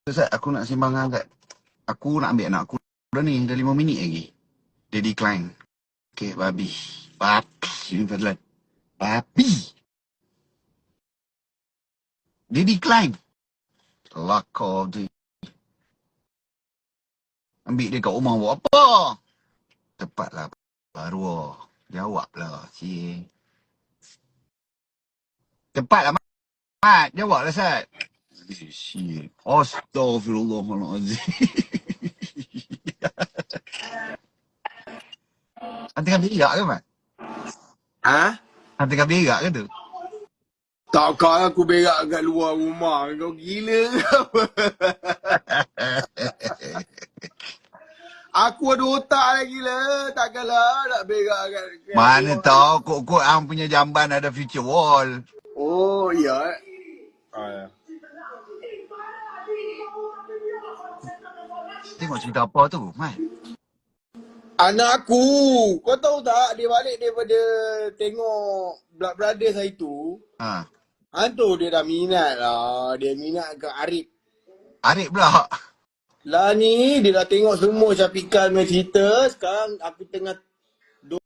Ustaz, aku nak sembang agak. Aku nak ambil anak aku dah ni, dah 5 minit lagi. Dia decline. Okay, babi. Babi ni Fadlan. Babi. Dia decline. Kelakar tu. Ambil dia kat rumah buat apa? Tepatlah. Baru. Jawablah, cik. Cepatlah, Mat. Jawablah, Sat. Shit. Astaghfirullahaladzim. Tengah berak ke, Mat? Ha? Tengah berak ke tu? Takkan aku berak kat luar rumah. Kau gila ke apa? Aku ada otak lagi lah. Takkanlah nak berak kat Mana luar. tahu kok ang punya jamban ada feature wall. Oh, ya. Tengok cerita apa tu, Mat? Anak aku. Kau tahu tak, dia balik daripada tengok Blood Brothers hari tu. Ha. Hantu dia dah minat lah. Dia minat ke Arif. Arif pula. Lah ni, dia dah tengok semua Syafiqah punya cerita. Sekarang aku tengah